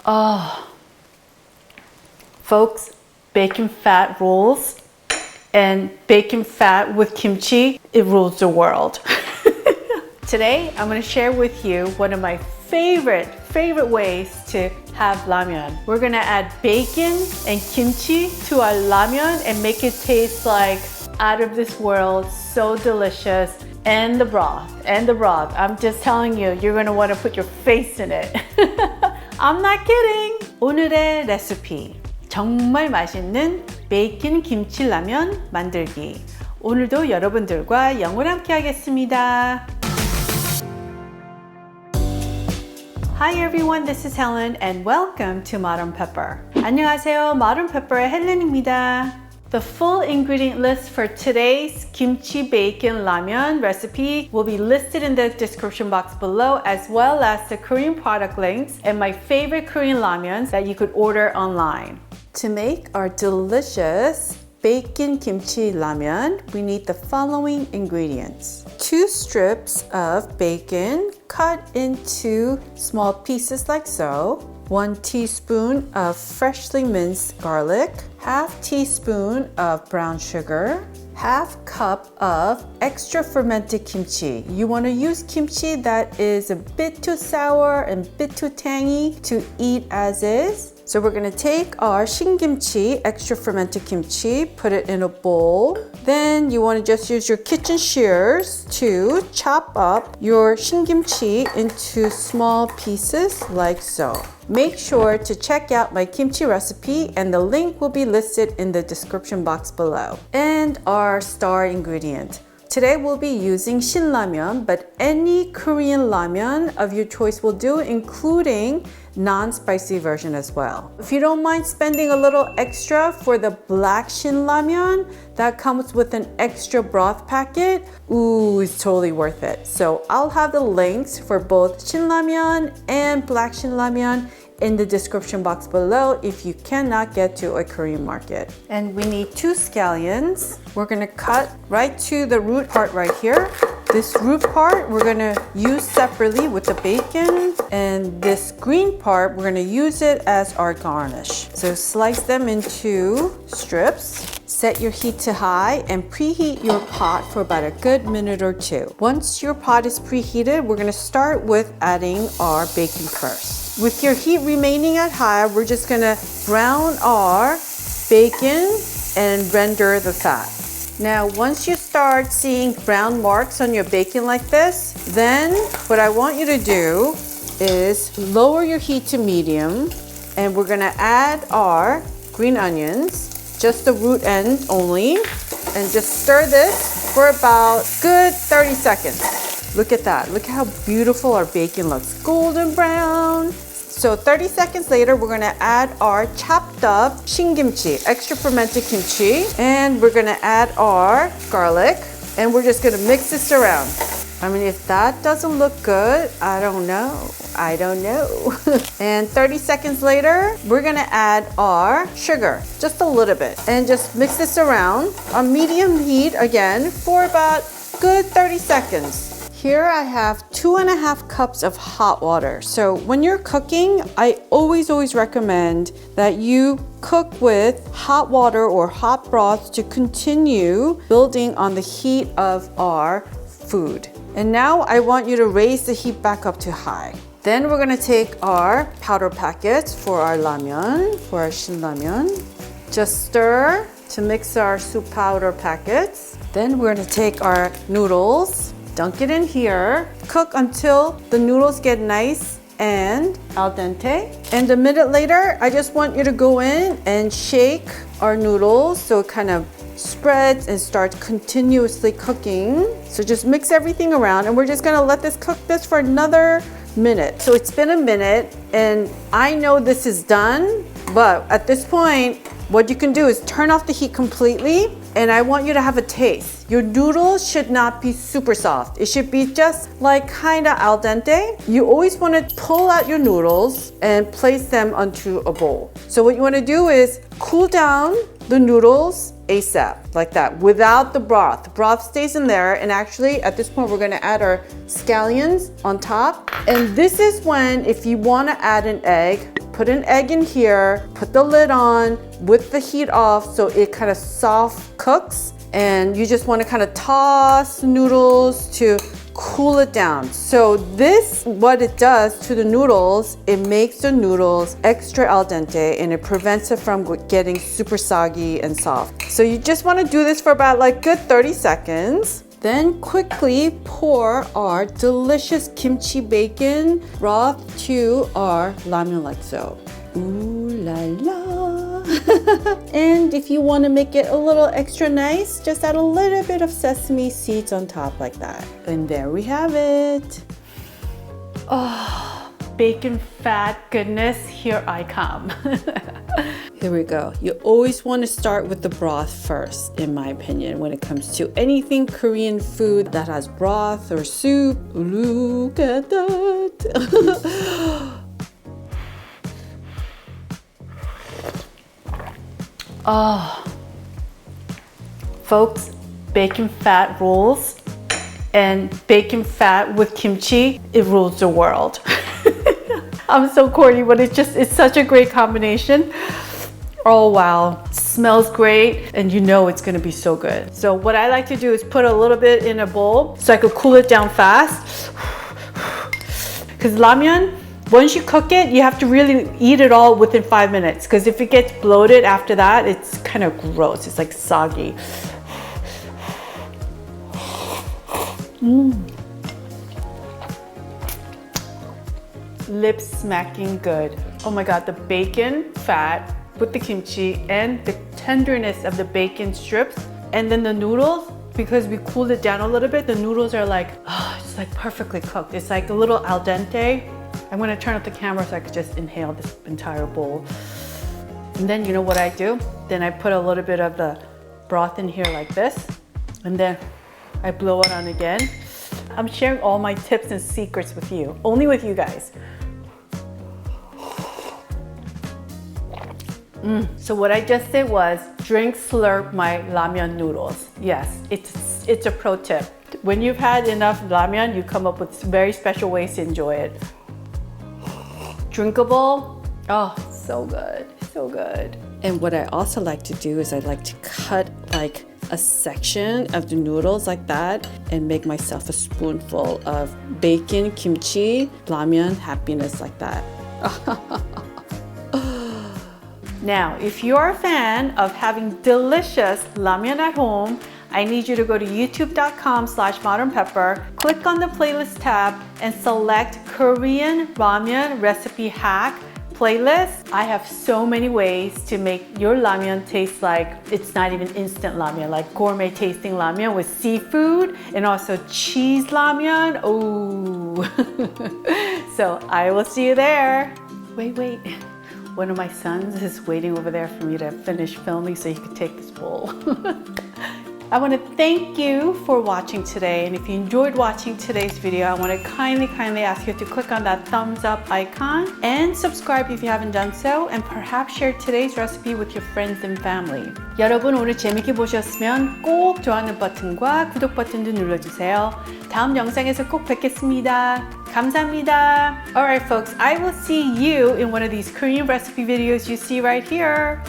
Oh, folks, bacon fat rules, and bacon fat with kimchi, it rules the world. Today, I'm going to share with you one of my favorite ways to have ramyeon. We're going to add bacon and kimchi to our ramyeon and make it taste like out of this world, so delicious. And the broth. I'm just telling you, you're going to want to put your face in it. I'm not kidding. 오늘의 레시피. 정말 맛있는 베이컨 김치 라면 만들기. 오늘도 여러분들과 영을 함께 하겠습니다. Hi everyone, this is Helen and welcome to Modern Pepper. 안녕하세요, Modern Pepper의 헬렌입니다. The full ingredient list for today's kimchi bacon ramyeon recipe will be listed in the description box below, as well as the Korean product links and my favorite Korean ramyeons that you could order online. To make our delicious bacon kimchi ramyeon, we need the following ingredients. 2 strips of bacon cut into small pieces like so. 1 teaspoon of freshly minced garlic, half teaspoon of brown sugar, half cup of extra fermented kimchi. You want to use kimchi that is a bit too sour and a bit too tangy to eat as is. So we're going to take our shin-kimchi, extra fermented kimchi, put it in a bowl. Then you want to just use your kitchen shears to chop up your shin-kimchi into small pieces like so. Make sure to check out my kimchi recipe and the link will be listed in the description box below. And our star ingredient. Today we'll be using Shin Ramen, but any Korean ramen of your choice will do, including non-spicy version as well. If you don't mind spending a little extra for the black Shin Ramen, that comes with an extra broth packet. Ooh, it's totally worth it. So I'll have the links for both Shin Ramen and black Shin Ramen in the description box below if you cannot get to a Korean market. And we need 2 scallions. We're gonna cut right to the root part right here. This root part we're gonna use separately with the bacon, and this green part we're gonna use it as our garnish. So slice them into strips. Set your heat to high and preheat your pot for about a good minute or 2. Once your pot is preheated, we're gonna start with adding our bacon first. With your heat remaining at high, we're just gonna brown our bacon and render the fat. Now, once you start seeing brown marks on your bacon like this, then what I want you to do is lower your heat to medium, and we're gonna add our green onions, just the root end only, and just stir this for about good 30 seconds. Look at that. Look how beautiful our bacon looks. Golden brown. So 30 seconds later, we're gonna add our chopped up shin-kimchi, extra fermented kimchi, and we're gonna add our garlic, and we're just gonna mix this around. I mean, if that doesn't look good, I don't know. And 30 seconds later, we're gonna add our sugar, just a little bit, and just mix this around on medium heat again for about good 30 seconds. Here I have 2.5 cups of hot water. So when you're cooking, I always recommend that you cook with hot water or hot broth to continue building on the heat of our food. And now I want you to raise the heat back up to high. Then we're gonna take our powder packets for our ramyeon, for our shin ramyeon. Just stir to mix our soup powder packets. Then we're gonna take our noodles, dunk it in here, cook until the noodles get nice and al dente. And a minute later, I just want you to go in and shake our noodles so it kind of spreads and starts continuously cooking. So just mix everything around, and we're just gonna let this cook this for another minute. So it's been a minute, and I know this is done, but at this point, what you can do is turn off the heat completely, and I want you to have a taste. Your noodles should not be super soft. It should be just like kind of al dente. You always want to pull out your noodles and place them onto a bowl. So what you want to do is cool down the noodles ASAP, like that, without the broth. The broth stays in there, and actually at this point we're going to add our scallions on top. And this is when, if you want to add an egg, put an egg in here, put the lid on with the heat off so it kind of soft cooks. And you just want to kind of toss noodles to cool it down. So this, what it does to the noodles, it makes the noodles extra al dente and it prevents it from getting super soggy and soft. So you just want to do this for about like good 30 seconds. Then quickly pour our delicious kimchi bacon broth to our ramyeon like so. Ooh la la. And if you want to make it a little extra nice, just add a little bit of sesame seeds on top like that. And there we have it. Oh, bacon fat goodness, here I come. Here we go. You always want to start with the broth first, in my opinion, when it comes to anything Korean food that has broth or soup. Look at that. Oh, folks, bacon fat rules, and bacon fat with kimchi, it rules the world. I'm so corny, but it's such a great combination. Oh wow, smells great, and you know it's gonna be so good. So what I like to do is put a little bit in a bowl so I could cool it down fast. Because ramyeon, once you cook it, you have to really eat it all within 5 minutes, because if it gets bloated after that, it's kind of gross. It's like soggy. Lips smacking good. Oh my God, the bacon fat with the kimchi and the tenderness of the bacon strips, and then the noodles, because we cooled it down a little bit, the noodles are like, oh, it's like perfectly cooked. It's like a little al dente. I'm gonna turn up the camera so I could just inhale this entire bowl. And then you know what I do? Then I put a little bit of the broth in here like this, and then I blow it on again. I'm sharing all my tips and secrets with you, only with you guys. So what I just did was drink slurp my ramyeon noodles. Yes, it's a pro tip. When you've had enough ramyeon, you come up with very special ways to enjoy it. Drinkable, oh, so good, so good. And what I also like to do is I like to cut like a section of the noodles like that and make myself a spoonful of bacon, kimchi, ramyeon happiness like that. Now, if you're a fan of having delicious ramyeon at home, I need you to go to youtube.com/modernpepper, click on the playlist tab and select Korean ramyeon recipe hack playlist. I have so many ways to make your ramyeon taste like it's not even instant ramyeon, like gourmet tasting ramyeon with seafood and also cheese ramyeon. Oh, so I will see you there. Wait. One of my sons is waiting over there for me to finish filming so he could take this bowl. I want to thank you for watching today, and if you enjoyed watching today's video, I want to kindly ask you to click on that thumbs up icon and subscribe if you haven't done so, and perhaps share today's recipe with your friends and family. 여러분 오늘 재밌게 보셨으면 꼭 좋아하는 버튼과 구독 버튼도 눌러주세요. 다음 영상에서 꼭 뵙겠습니다. 감사합니다. Alright folks, I will see you in one of these Korean recipe videos you see right here.